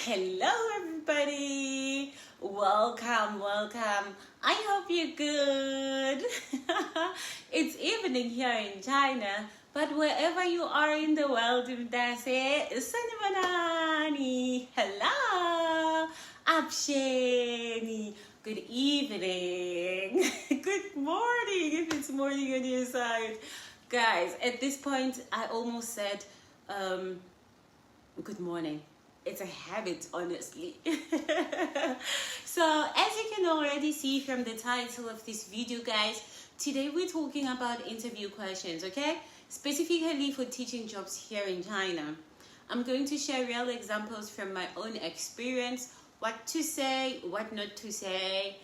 Hello everybody, welcome. I hope you're good. It's evening here in China, but wherever you are in the world, hello, Absheni, good evening, good morning if it's morning on your side. Guys, at this point I almost said good morning. It's a habit, honestly. So as you can already see from the title of this video, guys, today we're talking about interview questions, okay? Specifically for teaching jobs here in China. I'm going to share real examples from my own experience, what to say, what not to say,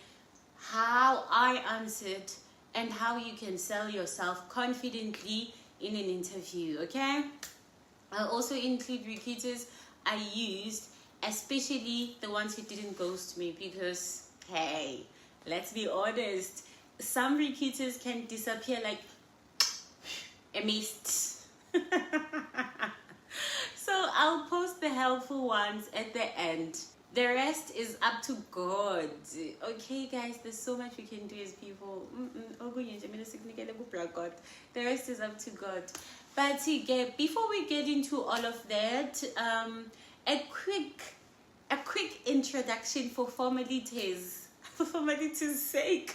how I answered, and how you can sell yourself confidently in an interview, okay? I'll also include recruiters I used, especially the ones who didn't ghost me, because hey, let's be honest, some recruiters can disappear like a mist. So I'll post the helpful ones at the end. The rest is up to God. Okay guys, there's so much we can do as people. The rest is up to God. But before we get into all of that, a quick introduction for formalities. For formalities' sake.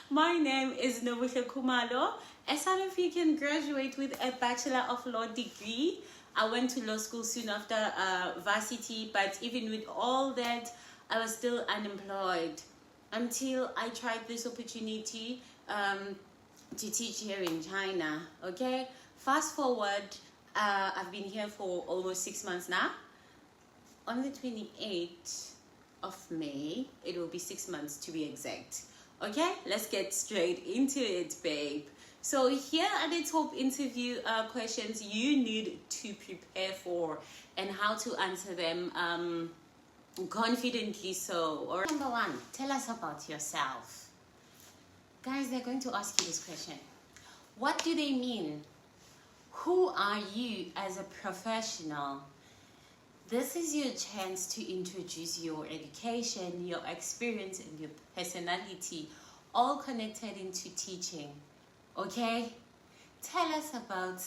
My name is Nobuhle Khumalo. A South African graduate with a Bachelor of Law degree. I went to law school soon after varsity, but even with all that, I was still unemployed until I tried this opportunity to teach here in China. Okay, fast forward, I've been here for almost 6 months now. On the 28th of May, it will be 6 months to be exact. Okay, let's get straight into it, babe. So here are the top interview questions you need to prepare for and how to answer them confidently so. Or number one, tell us about yourself. Guys, they're going to ask you this question. What do they mean? Who are you as a professional? This is your chance to introduce your education, your experience, and your personality, all connected into teaching. Okay? Tell us about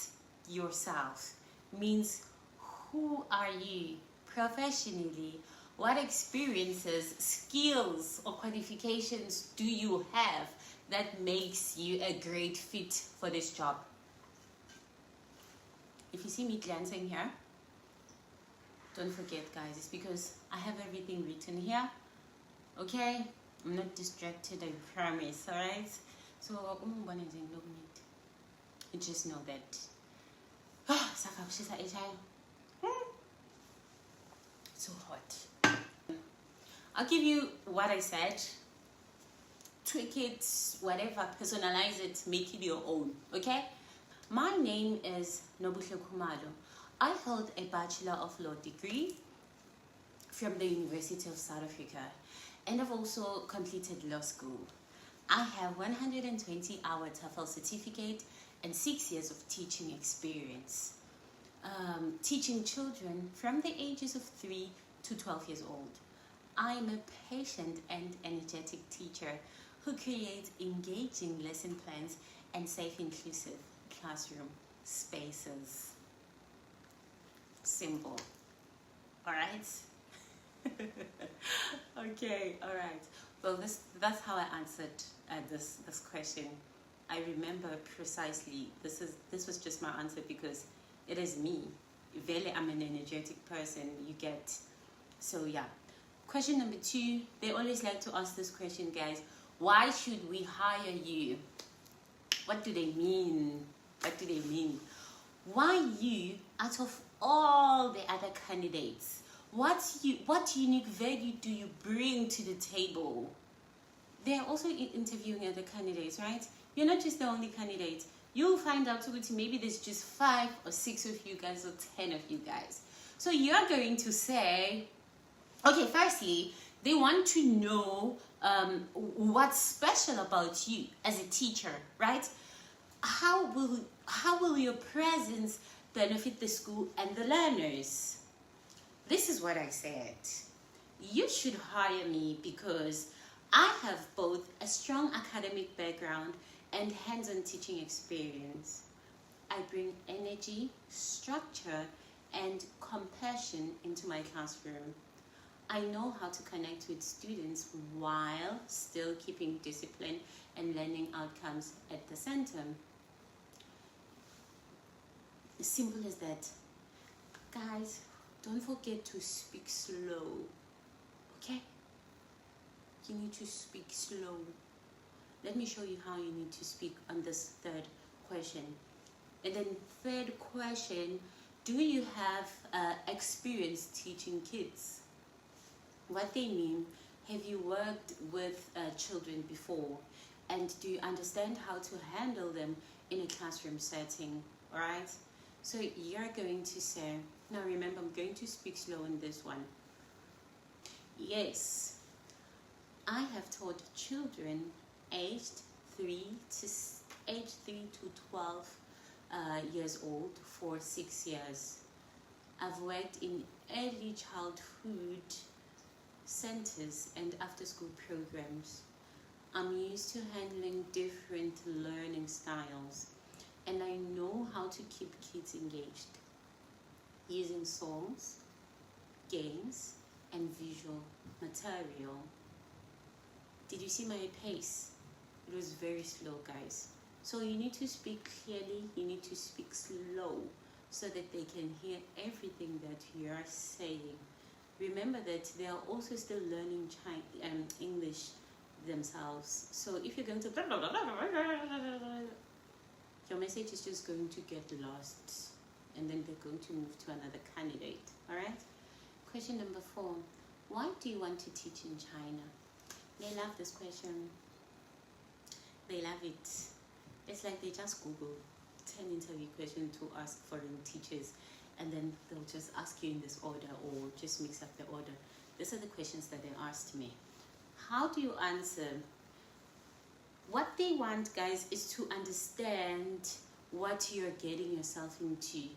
yourself. Means who are you professionally? What experiences, skills, or qualifications do you have that makes you a great fit for this job? If you see me glancing here, don't forget, guys, it's because I have everything written here. Okay? I'm not distracted, I promise, alright? So, you just know that. It's so hot. I'll give you what I said. Tweak it, whatever, personalize it, make it your own. Okay? My name is Nobuhle Khumalo. I hold a Bachelor of Law degree from the University of South Africa, and I've also completed law school. I have 120-hour TOEFL certificate and 6 years of teaching experience. Teaching children from the ages of 3 to 12 years old. I'm a patient and energetic teacher who creates engaging lesson plans and safe, inclusive classroom spaces. Simple. Alright? Okay, alright. Well, that's how I answered this question. I remember precisely. This was just my answer because it is me. Really, I'm an energetic person, you get. So yeah. Question number 2. They always like to ask this question, guys. Why should we hire you? What do they mean? What do they mean? Why you out of all the other candidates? What unique value do you bring to the table? They're also interviewing other candidates, right? You're not just the only candidate. You'll find out maybe there's just 5 or 6 of you guys or 10 of you guys. So you're going to say, okay, firstly, they want to know what's special about you as a teacher, right? How will your presence benefit the school and the learners? this is what I said. You should hire me because I have both a strong academic background and hands-on teaching experience. I bring energy, structure, and compassion into my classroom. I know how to connect with students while still keeping discipline and learning outcomes at the center. Simple as that. Guys, don't forget to speak slow. Okay? You need to speak slow. Let me show you how you need to speak on this third question. And then third question, do you have experience teaching kids? What they mean, have you worked with children before? And do you understand how to handle them in a classroom setting? Alright? So you're going to say, now remember, I'm going to speak slow in this one. Yes, I have taught children aged 3 to 12 years old for 6 years. I've worked in early childhood centers and after-school programs. I'm used to handling different learning styles, and I know how to keep kids engaged using songs, games, and visual material. Did you see my pace? It was very slow, guys. So you need to speak clearly, you need to speak slow so that they can hear everything that you are saying. Remember that they are also still learning English themselves. So if you're going to your message is just going to get lost, and then they're going to move to another candidate. Alright? Question number 4. Why do you want to teach in China? They love this question. They love it. It's like they just Google 10 interview questions to ask foreign teachers, and then they'll just ask you in this order or just mix up the order. These are the questions that they asked me. How do you answer? What they want, guys, is to understand what you're getting yourself into.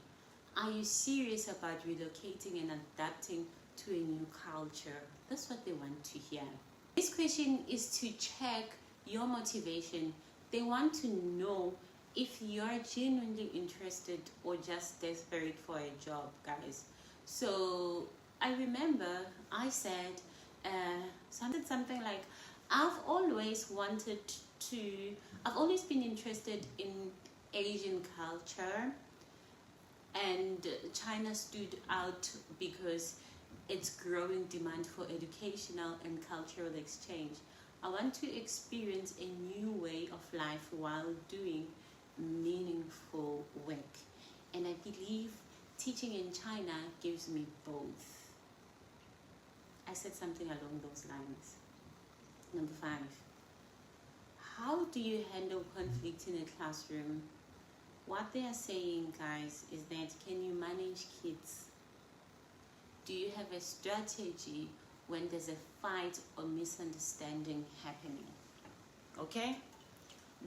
Are you serious about relocating and adapting to a new culture? That's what they want to hear. This question is to check your motivation. They want to know if you're genuinely interested or just desperate for a job, guys. So I remember I said something like, I've always been interested in Asian culture, and China stood out because its growing demand for educational and cultural exchange. I want to experience a new way of life while doing meaningful work, and I believe teaching in China gives me both. I said something along those lines. Number 5. How do you handle conflict in a classroom? What they are saying, guys, is that can you manage kids? Do you have a strategy when there's a fight or misunderstanding happening? Okay?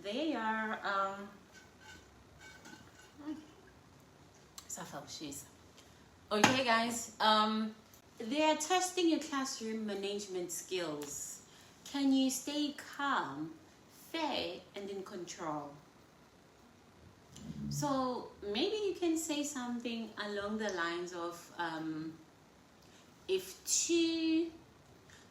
They are okay, guys, they are testing your classroom management skills. Can you stay calm, fair, and in control? So maybe you can say something along the lines of, if 2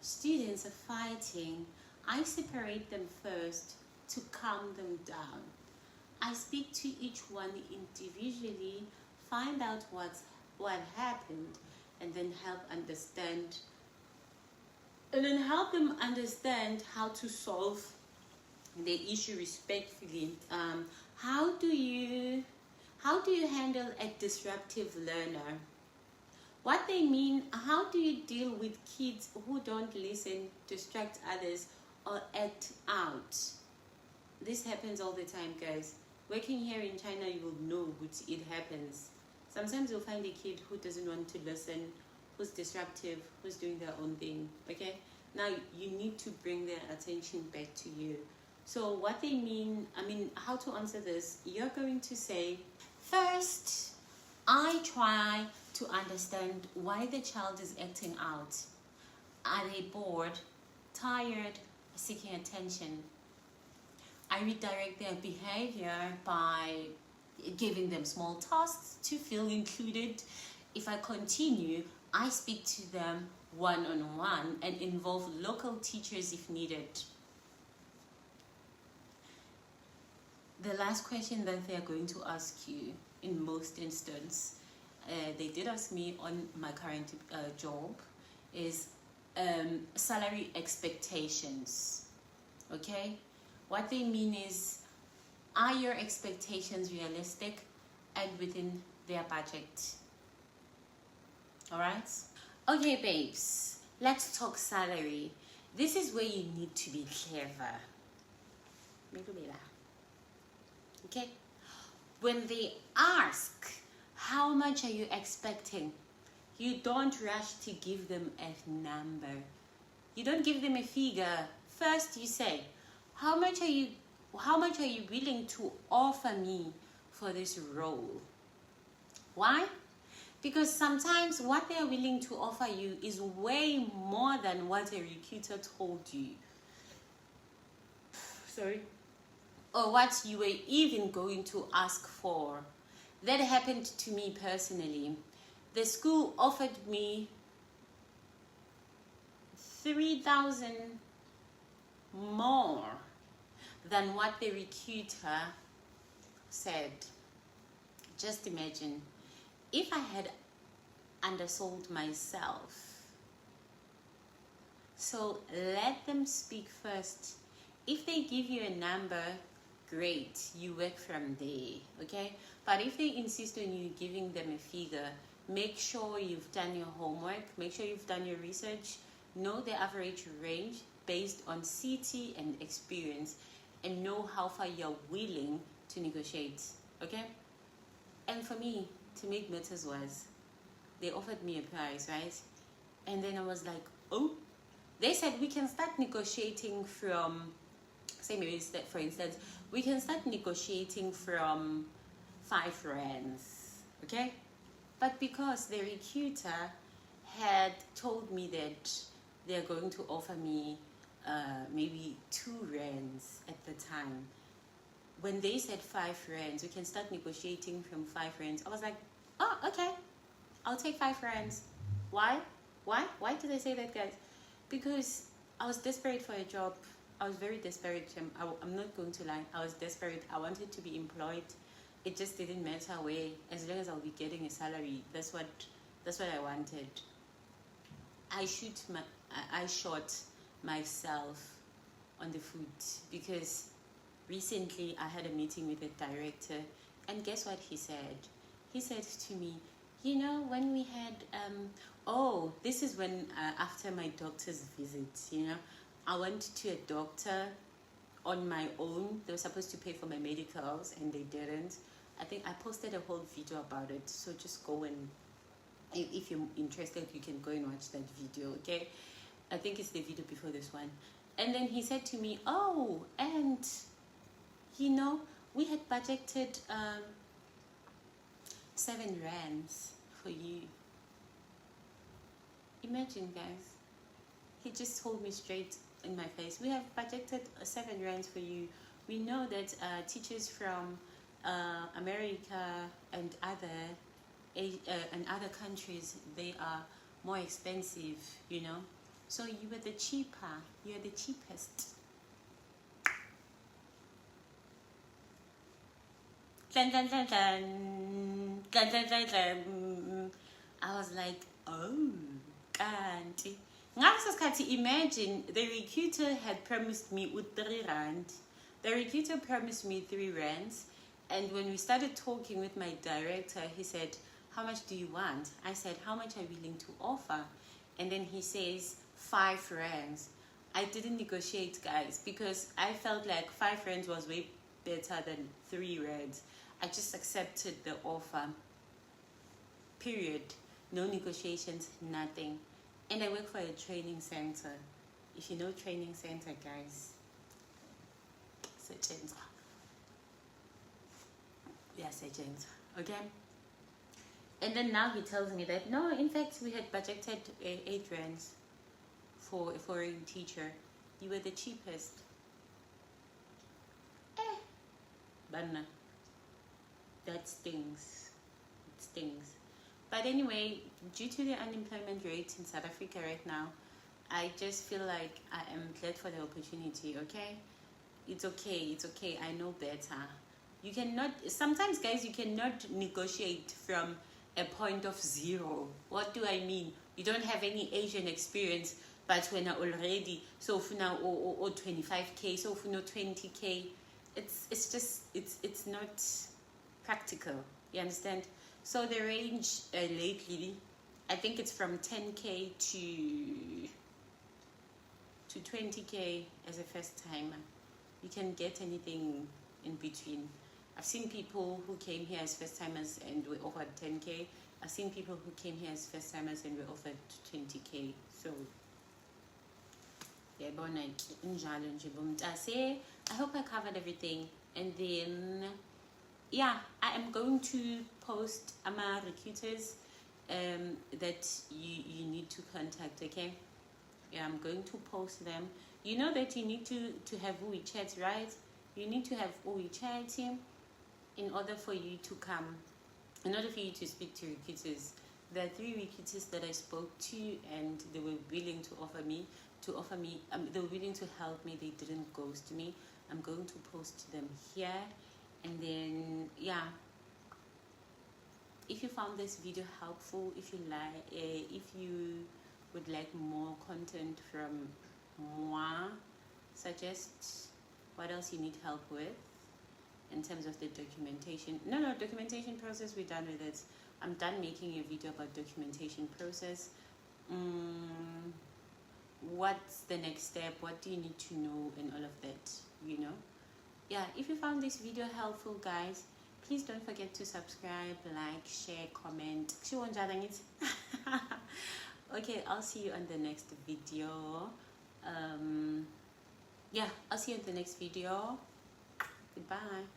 students are fighting, I separate them first to calm them down. I speak to each one individually, find out what happened, and then help them understand how to solve the issue respectfully. How do you handle a disruptive learner? What they mean, how do you deal with kids who don't listen, distract others, or act out? This happens all the time, guys. Working here in China, you will know it happens. Sometimes you'll find a kid who doesn't want to listen, who's disruptive, who's doing their own thing, okay? Now, you need to bring their attention back to you. So what they mean, how to answer this, you're going to say, first, I try to understand why the child is acting out. Are they bored, tired, seeking attention? I redirect their behavior by giving them small tasks to feel included. If I continue, I speak to them one-on-one and involve local teachers if needed. The last question that they are going to ask you in most instances, they did ask me on my current job, is salary expectations. Okay? What they mean is, are your expectations realistic and within their budget? Alright? Okay, babes, let's talk salary. This is where you need to be clever. Okay? When they ask, how much are you expecting? You don't rush to give them a number. You don't give them a figure. First you say, how much are you willing to offer me for this role? Why? Because sometimes what they are willing to offer you is way more than what a recruiter told you. Sorry. Or what you were even going to ask for. That happened to me personally. The school offered me 3,000 more than what the recruiter said. Just imagine, if I had undersold myself. So let them speak first. If they give you a number, great, you work from there, okay? But if they insist on you giving them a figure, make sure you've done your homework, make sure you've done your research, know the average range based on CT and experience, and know how far you're willing to negotiate, okay? And for me, to make matters worse, they offered me a price, right? And then I was like, oh, they said we can start negotiating from, say maybe for instance, we can start negotiating from 5 rands, okay? But because the recruiter had told me that they're going to offer me maybe 2 rands at the time, when they said 5 rands, we can start negotiating from 5 rands, I was like, oh, okay, I'll take 5 rands. Why? Why did I say that, guys? Because I was desperate for a job. I was very desperate. I'm not going to lie. I was desperate. I wanted to be employed. It just didn't matter where, as long as I'll be getting a salary. That's what I wanted. I shot myself on the foot because recently I had a meeting with the director, and guess what he said? He said to me, you know, when we had this is when after my doctor's visit, you know, I went to a doctor on my own. They were supposed to pay for my medicals and they didn't. I think I posted a whole video about it, so just go and, if you're interested, you can go and watch that video, okay? I think it's the video before this one. And then he said to me, oh, and you know, we had budgeted 7 rands for you. Imagine, guys. He just told me straight in my face, we have budgeted 7 rands for you. We know that teachers from America and other countries, they are more expensive, you know. So you were the cheapest. Dun, dun, dun, dun. Dun, dun, dun, dun. I was like, oh, auntie. Imagine the recruiter had promised me 3 rand. The recruiter promised me 3 rands, and when we started talking with my director, he said, how much do you want? I said, how much are you willing to offer? And then he says 5 rands. I didn't negotiate, guys, because I felt like 5 rands was way better than 3 rands. I just accepted the offer. Period. No negotiations, nothing. And I work for a training center. If you know training center, guys, Yes, agent. Okay. And then now he tells me that no, in fact we had budgeted 8 rands for a foreign teacher. You were the cheapest. Banna. That stings. It stings. But anyway, due to the unemployment rate in South Africa right now, I just feel like I am glad for the opportunity, okay? It's okay, I know better. You cannot, sometimes guys, you cannot negotiate from a point of 0. What do I mean? You don't have any Asian experience, but when I already, so for now, or 25K, so for now 20K, it's not practical, you understand? So the range lately, I think it's from 10K to 20K as a first timer. You can get anything in between. I've seen people who came here as first timers and were offered 10K. I've seen people who came here as first timers and were offered 20K. So yeah, I hope I covered everything. And then yeah, I am going to post ama recruiters that you need to contact, okay? Yeah, I'm going to post them. You know that you need to have WeChat, right? You need to have WeChat in order for you to come, in order for you to speak to recruiters. There are 3 recruiters that I spoke to, and they were willing to offer me, they were willing to help me. They didn't ghost me. I'm going to post them here. And then yeah, if you found this video helpful, if you would like more content from moi, suggest what else you need help with in terms of the documentation. No, documentation process, we're done with it. I'm done making a video about documentation process. What's the next step? What do you need to know and all of that, you know? Yeah, if you found this video helpful, guys, please don't forget to subscribe, like, share, comment. Okay, I'll see you on the next video. Yeah, I'll see you in the next video. Goodbye.